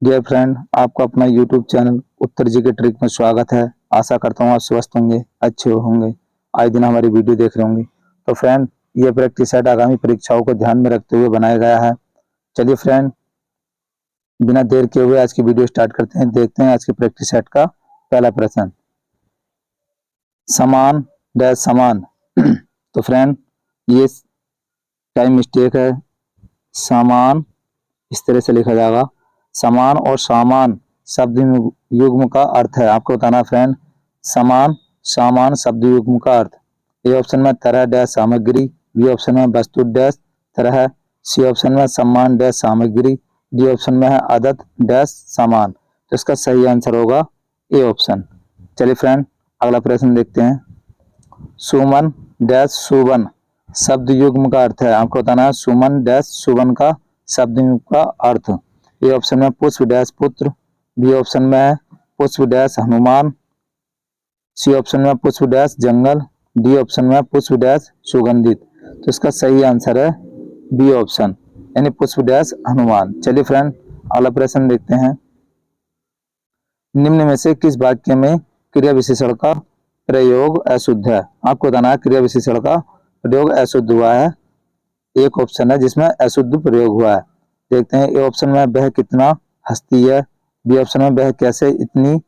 Dear friend, आपका अपना YouTube channel उत्तर जी के ट्रिक में स्वागत है। आशा करता हूँ आप स्वस्थ होंगे, अच्छे होंगे, आए दिन हमारी वीडियो देख रहे होंगे। तो फ्रेंड, ये प्रैक्टिस सेट आगामी परीक्षाओं को ध्यान में रखते हुए बनाया गया है। चलिए फ्रेंड, बिना देर किए हुए आज की वीडियो स्टार्ट करते हैं। देखते हैं आज के प्रैक्टिस सेट का पहला प्रश्न। समान डैश समान तो फ्रेंड, ये टाइम मिस्टेक है। समान इस तरह से लिखा जाएगा। समान और सामान शब्द युग्म का अर्थ है। आपको बताना फ्रेंड, समान सामान शब्द युग्म का अर्थ। ए ऑप्शन में तरह डैश सामग्री, बी ऑप्शन में वस्तु डैश तरह, सी ऑप्शन में सम्मान डैश सामग्री, डी ऑप्शन में है आदत डैश सामान। तो इसका सही आंसर होगा ए ऑप्शन। चलिए फ्रेंड, अगला प्रश्न देखते हैं। सुमन डैश सुवन शब्द युग्म का अर्थ है। आपको बताना है सुमन डैश सुवन का शब्द युग्म का अर्थ। ए ऑप्शन में पुष्प डैश पुत्र, बी ऑप्शन में है पुष्प डैश हनुमान, सी ऑप्शन में पुष्प डैश जंगल, डी ऑप्शन में पुष्प डैश सुगंधित। तो इसका सही आंसर है बी ऑप्शन, यानी पुष्प डैश हनुमान। चलिए फ्रेंड, अगला प्रश्न देखते हैं। निम्न में से किस वाक्य में क्रिया विशेषण का प्रयोग अशुद्ध है। आपको बताना है क्रिया विशेषण का प्रयोग अशुद्ध हुआ है। एक ऑप्शन है जिसमें अशुद्ध प्रयोग हुआ है। देखते हैं। ए ऑप्शन में वह कितना हंसती है, बी ऑप्शन में वह कैसे इतनी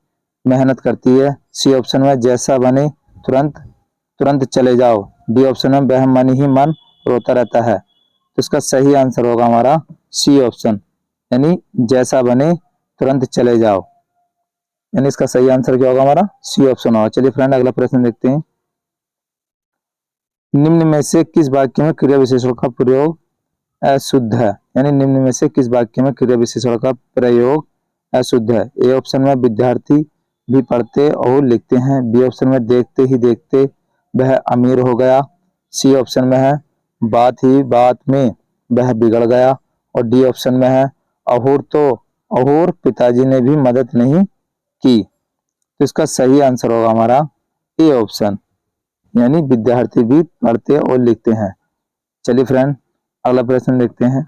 मेहनत करती है, सी ऑप्शन में जैसा बने तुरंत तुरंत चले जाओ, डी ऑप्शन में वह मन ही मन रोता रहता है। तो इसका सही आंसर होगा हमारा सी ऑप्शन, यानी जैसा बने तुरंत चले जाओ, यानी इसका सही आंसर क्या होगा हमारा सी ऑप्शन होगा। चलिए फ्रेंड, अगला प्रश्न देखते हैं। निम्न में से किस वाक्य में क्रिया विशेषण का प्रयोग अशुद्ध है, यानी निम्न में से किस वाक्य में क्रिया विशेषण का प्रयोग अशुद्ध है। ए ऑप्शन में विद्यार्थी भी पढ़ते और लिखते हैं, बी ऑप्शन में देखते ही देखते वह अमीर हो गया, सी ऑप्शन में है बात ही बात में वह बिगड़ गया, और डी ऑप्शन में है अहूर पिताजी ने भी मदद नहीं की। तो इसका सही आंसर होगा हमारा ए ऑप्शन, यानी विद्यार्थी भी पढ़ते और लिखते हैं। चलिए फ्रेंड, अगला प्रश्न देखते हैं।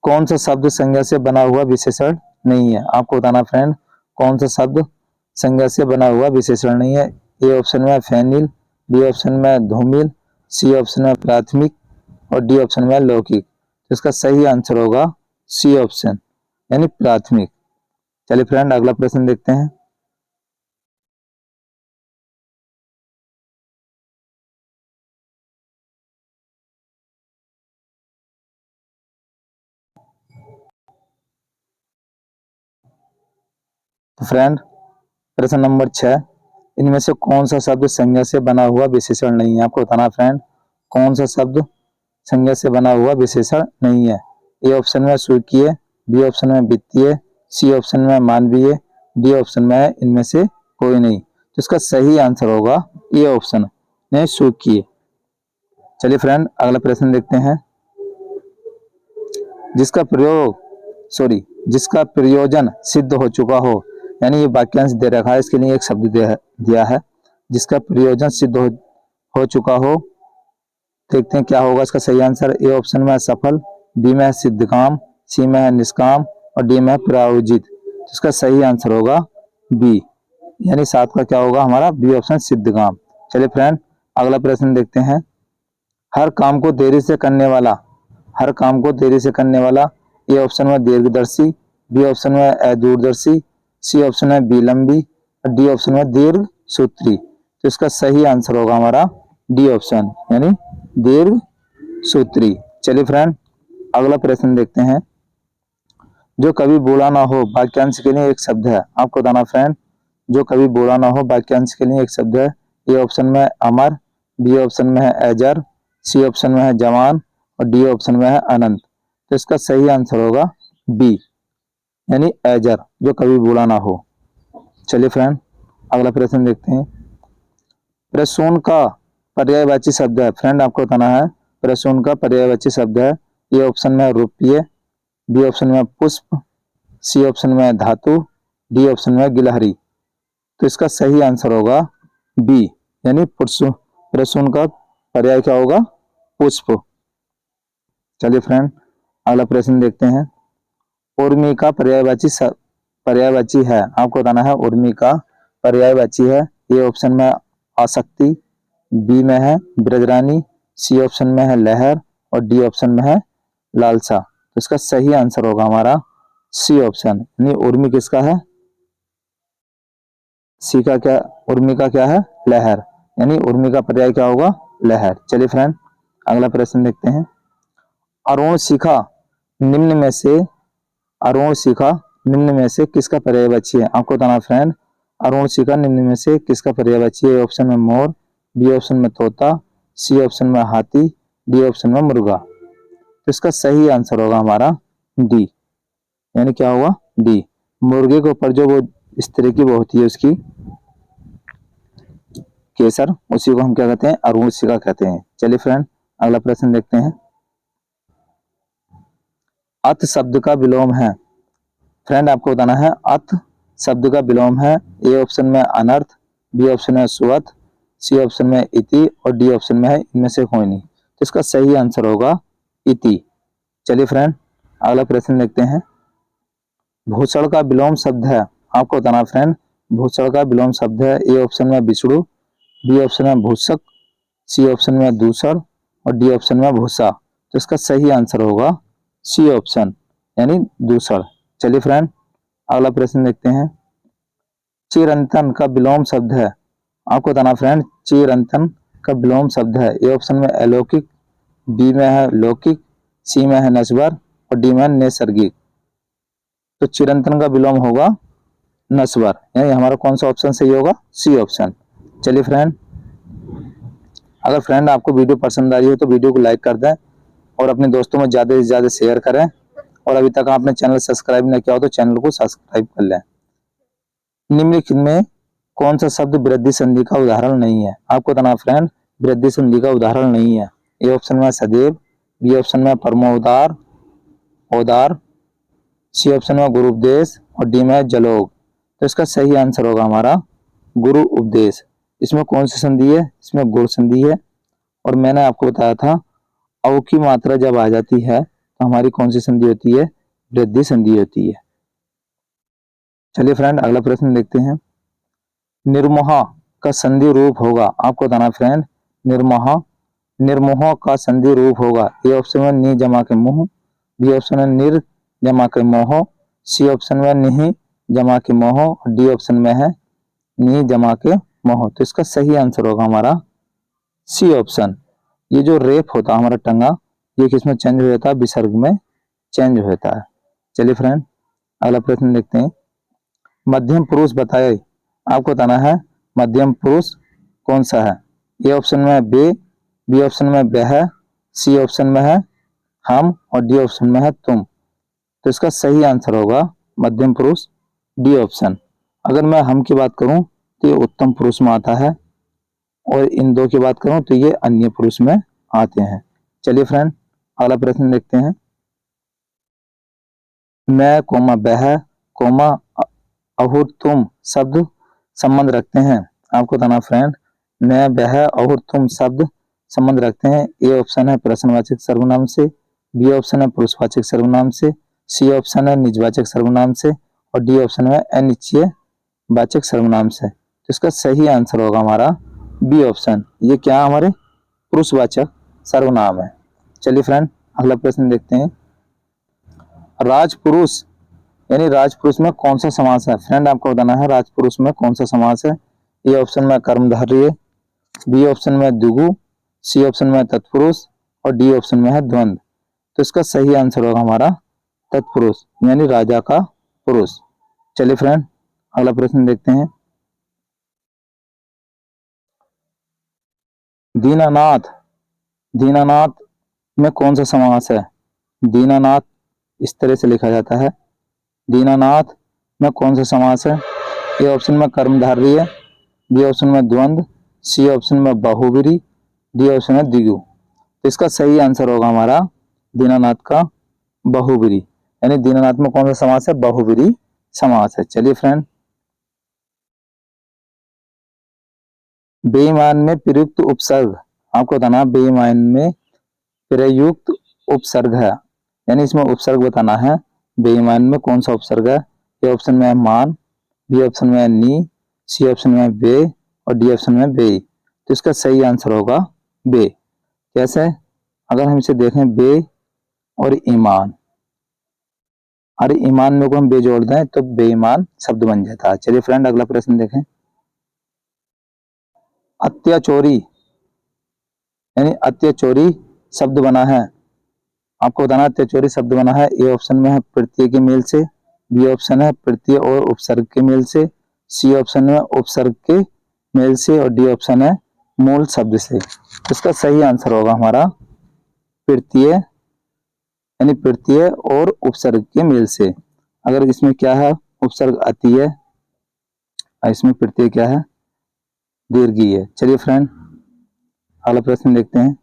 कौन सा शब्द संज्ञा से बना हुआ विशेषण नहीं है। आपको बताना फ्रेंड, कौन सा शब्द संज्ञा से बना हुआ विशेषण नहीं है। ए ऑप्शन में फेनिल, बी ऑप्शन में धूमिल, सी ऑप्शन में प्राथमिक, और डी ऑप्शन में लौकिक। तो इसका सही आंसर होगा सी ऑप्शन, यानी प्राथमिक। चलिए फ्रेंड, अगला प्रश्न देखते हैं। तो फ्रेंड, प्रश्न नंबर 6, इनमें से कौन सा शब्द संज्ञा से बना हुआ विशेषण नहीं है। आपको बताना फ्रेंड, कौन सा शब्द संज्ञा से बना हुआ विशेषण नहीं है। ए ऑप्शन में स्वीकीय, बी ऑप्शन में वित्तीय, सी ऑप्शन में मानवीय, डी ऑप्शन में है इनमें से कोई नहीं। तो इसका सही आंसर होगा ए ऑप्शन, नहीं स्वीकीय। चलिए फ्रेंड, अगला प्रश्न देखते हैं। जिसका प्रयोजन सिद्ध हो चुका हो, यानी ये वाक्यांश दे रखा है, इसके लिए एक शब्द दिया है। जिसका प्रयोजन सिद्ध हो चुका हो। देखते हैं क्या होगा इसका सही आंसर। ए ऑप्शन में सफल, बी में सिद्ध काम, सी में निष्काम, और डी में प्रायोजित। तो इसका सही आंसर होगा बी, यानी 7 का क्या होगा हमारा बी ऑप्शन सिद्ध काम। चलिए फ्रेंड, अगला प्रश्न देखते हैं। हर काम को देरी से करने वाला, हर काम को देरी से करने वाला। ए ऑप्शन में दीर्घदर्शी, बी ऑप्शन में अदूरदर्शी, सी ऑप्शन में विलंबी, और डी ऑप्शन में दीर्घ सूत्री। तो इसका सही आंसर होगा हमारा डी ऑप्शन, यानी दीर्घ सूत्री। चलिए फ्रेंड, अगला प्रश्न देखते हैं। जो कभी बोला ना हो वाक्यांश के लिए एक शब्द है। आपको बताना फ्रेंड, जो कभी बोला ना हो वाक्यांश के लिए एक शब्द है। ए ऑप्शन में अमर, बी ऑप्शन में है अजर, सी ऑप्शन में है जवान, और डी ऑप्शन में है अनंत। तो इसका सही आंसर होगा बी, यानी अजर, जो कभी बोला ना हो। चलिए फ्रेंड, अगला प्रश्न देखते हैं। प्रसून का पर्यायवाची शब्द है। फ्रेंड, आपको बताना है प्रसून का पर्यायवाची शब्द है। ए ऑप्शन में रुपये, बी ऑप्शन में पुष्प, सी ऑप्शन में धातु, डी ऑप्शन में गिलहरी। तो इसका सही आंसर होगा बी, यानी प्रसून का पर्याय क्या होगा पुष्प। चलिए फ्रेंड, अगला प्रश्न देखते हैं, उर्मी का पर्यायवाची है। आपको बताना है उर्मी का पर्यायवाची है। ए ऑप्शन में आसक्ति, बी में है ब्रजरानी, सी ऑप्शन में है लहर और डी ऑप्शन में है लालसा। तो इसका सही आंसर होगा हमारा सी ऑप्शन, यानी उर्मी किसका है, सी का क्या, उर्मी का क्या है, लहर, यानी उर्मी का पर्याय क्या होगा, लहर। चलिए फ्रेंड अगला प्रश्न देखते हैं, अरुण शिखा निम्न में से, अरुण शिखा निम्न में से किसका पर्यायवाची है। आपको बताना फ्रेंड, अरुण शिखा निम्न में से किसका पर्यायवाची है। ऑप्शन में मोर, बी ऑप्शन में तोता, सी ऑप्शन में हाथी, डी ऑप्शन में मुर्गा। तो इसका सही आंसर होगा हमारा डी, यानी क्या होगा, डी। मुर्गे के ऊपर जो वो इस तरह की वो होती है उसकी केसर, उसी को हम क्या कहते हैं, अरुण शिखा कहते हैं। चलिए फ्रेंड अगला प्रश्न देखते हैं, अत शब्द का विलोम है। फ्रेंड आपको बताना है अत शब्द का विलोम है। ए ऑप्शन में अनर्थ, बी ऑप्शन में सुअत, सी ऑप्शन में इति और डी ऑप्शन में है इनमें से कोई नहीं। तो इसका सही आंसर होगा इति। चलिए फ्रेंड अगला प्रश्न देखते हैं, भूषण का विलोम शब्द है। आपको बताना फ्रेंड, भूषण का विलोम शब्द है। ए ऑप्शन में विष्णु, बी ऑप्शन में भूषक, सी ऑप्शन में दूषण और डी ऑप्शन में भूसा। तो इसका सही आंसर होगा सी ऑप्शन, यानी दूषण। चलिए फ्रेंड अगला प्रश्न देखते हैं, चिरंतन का विलोम शब्द है। आपको बताना फ्रेंड, चिरंतन का विलोम शब्द है। ए ऑप्शन में अलौकिक, बी में है लौकिक, सी में है नश्वर और डी में है नैसर्गिक। तो चिरंतन का विलोम होगा नश्वर, यानी हमारा कौन सा ऑप्शन सही होगा, सी ऑप्शन। चलिए फ्रेंड अगर फ्रेंड आपको वीडियो पसंद आई हो तो वीडियो को लाइक कर दें और अपने दोस्तों में ज्यादा से ज्यादा शेयर करें, और अभी तक आपने चैनल सब्सक्राइब नहीं किया हो तो चैनल को सब्सक्राइब कर लें। निम्नलिखित में कौन सा शब्द वृद्धि संधि का उदाहरण नहीं है। आपको बताना फ्रेंड, वृद्धि संधि का उदाहरण नहीं है। ए ऑप्शन में सदैव, बी ऑप्शन में परमोदार औदार, सी ऑप्शन में गुरु उपदेश और डी में जलोग। तो इसका सही आंसर होगा हमारा गुरु उपदेश। इसमें कौन सी संधि है, इसमें गुण संधि है। और मैंने आपको बताया था अव की मात्रा जब आ जाती है तो हमारी कौन सी संधि होती है, वृद्धि संधि होती है। चलिए फ्रेंड अगला प्रश्न देखते हैं, निर्मोहा का संधि रूप होगा। आपको बताना फ्रेंड, निर्मोहा, निर्मोह का संधि रूप होगा। ए ऑप्शन में नि जमा के मुंह, बी ऑप्शन में निर जमा के मोह, सी ऑप्शन में निहि जमा के मोह और डी ऑप्शन में है नि जमा के मोह। तो इसका सही आंसर होगा हमारा सी ऑप्शन। ये जो रेप होता है हमारा टंगा, ये किसमें चेंज हो जाता है, विसर्ग में चेंज हो जाता है। चलिए फ्रेंड अगला प्रश्न देखते हैं, मध्यम पुरुष बताए। आपको बताना है मध्यम पुरुष कौन सा है। ए ऑप्शन में बे, बी ऑप्शन में वह, सी ऑप्शन में है हम और डी ऑप्शन में है तुम। तो इसका सही आंसर होगा मध्यम पुरुष डी ऑप्शन। अगर मैं हम की बात करूं तो ये उत्तम पुरुष में आता है, और इन दो की बात करूं तो ये अन्य पुरुष में आते हैं। चलिए फ्रेंड अगला प्रश्न देखते हैं, मैं कोमा वह कोमा अहुर तुम शब्द संबंध रखते हैं। आपको बताना फ्रेंड, मैं वह और तुम शब्द संबंध रखते हैं। ए ऑप्शन है प्रश्नवाचक सर्वनाम से, बी ऑप्शन है पुरुषवाचक सर्वनाम से, सी ऑप्शन है निजवाचक सर्वनाम से और डी ऑप्शन है अनिश्चय वाचक सर्वनाम से। तो इसका सही आंसर होगा हमारा बी ऑप्शन। ये क्या हमारे पुरुषवाचक सर्वनाम है। चलिए फ्रेंड अगला प्रश्न देखते हैं, राजपुरुष यानी राजपुरुष में कौन सा समास है। फ्रेंड आपको बताना है राजपुरुष में कौन सा समास है। ए ऑप्शन में कर्मधारय, बी ऑप्शन में द्विगु, सी ऑप्शन में तत्पुरुष और डी ऑप्शन में है द्वंद। तो इसका सही आंसर होगा हमारा तत्पुरुष, यानी राजा का पुरुष। चलिए फ्रेंड अगला प्रश्न देखते हैं, दीनानाथ, दीनानाथ में कौन सा समास है। दीनानाथ इस तरह से लिखा जाता है, दीनानाथ में कौन सा समास है। ए ऑप्शन में कर्मधारय, बी ऑप्शन में द्वंद, सी ऑप्शन में बहुब्रीहि, डी ऑप्शन में द्विगु। तो इसका सही आंसर होगा हमारा दीनानाथ का बहुब्रीहि, यानी दीनानाथ में कौन सा समास है, बहुब्रीहि समास है। चलिए फ्रेंड बेईमान में प्रयुक्त उपसर्ग। आपको बताना बेईमान में प्रयुक्त उपसर्ग है। यानी इसमें उपसर्ग बताना है। बेईमान में कौन सा उपसर्ग है? ए ऑप्शन में है मान, बी ऑप्शन में है नी, सी ऑप्शन में है बे और डी ऑप्शन में है बेई। तो इसका सही आंसर होगा बे। कैसे? अगर हम इसे देखें बे और ईमान, अरे ईमान में को हम बे जोड़ दें तो बेईमान शब्द बन जाता है। चलिए फ्रेंड अगला प्रश्न देखें। अत्याचोरी यानी अत्याचोरी शब्द बना है, आपको बताना अत्याचोरी शब्द बना है। ए ऑप्शन में है प्रत्यय के मेल से, बी ऑप्शन है प्रत्यय और उपसर्ग के मेल से, सी ऑप्शन में उपसर्ग के मेल से और डी ऑप्शन है मूल शब्द से। इसका सही आंसर होगा हमारा प्रत्यय यानी प्रत्यय और उपसर्ग के मेल से। अगर इसमें क्या है? उपसर्ग अति है, इसमें प्रत्यय क्या है? दीर्घी है। चलिए फ्रेंड अगला प्रश्न देखते हैं।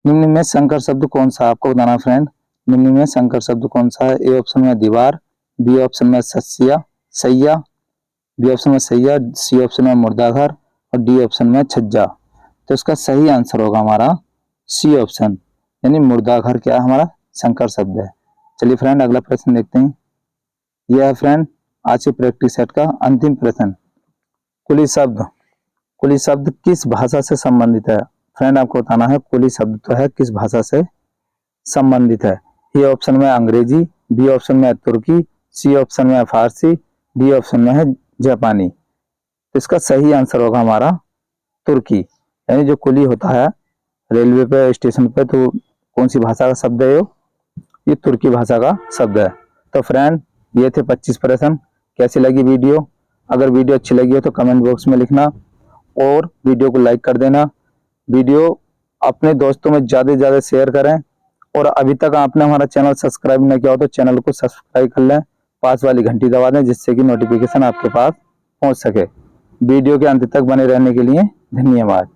निम्न में संकर शब्द कौन सा? आपको बताना फ्रेंड निम्न में संकर शब्द कौन सा है? ए ऑप्शन में दीवार, बी ऑप्शन में सस्या सैया, बी ऑप्शन में सैया, सी ऑप्शन में मुर्दाघर और डी ऑप्शन में छज्जा। तो इसका सही आंसर होगा हमारा सी ऑप्शन यानी मुर्दाघर क्या है? हमारा संकर शब्द है। चलिए फ्रेंड अगला प्रश्न देखते हैं। यह है फ्रेंड आज के प्रैक्टिस सेट का अंतिम प्रश्न। कुली शब्द किस भाषा से संबंधित है? फ्रेंड आपको बताना है कुली शब्द तो है किस भाषा से संबंधित है। ए ऑप्शन में अंग्रेजी, बी ऑप्शन में तुर्की, सी ऑप्शन में फारसी, डी ऑप्शन में है जापानी। तो इसका सही आंसर होगा हमारा तुर्की। यानी जो कुली होता है रेलवे पे स्टेशन पे, तो कौन सी भाषा का शब्द है? ये तुर्की भाषा का शब्द है। तो फ्रेंड ये थे 25 प्रश्न। कैसी लगी वीडियो? अगर वीडियो अच्छी लगी हो तो कमेंट बॉक्स में लिखना और वीडियो को लाइक कर देना। वीडियो अपने दोस्तों में ज़्यादा से ज़्यादा शेयर करें और अभी तक आपने हमारा चैनल सब्सक्राइब नहीं किया हो तो चैनल को सब्सक्राइब कर लें, पास वाली घंटी दबा दें जिससे कि नोटिफिकेशन आपके पास पहुंच सके। वीडियो के अंत तक बने रहने के लिए धन्यवाद।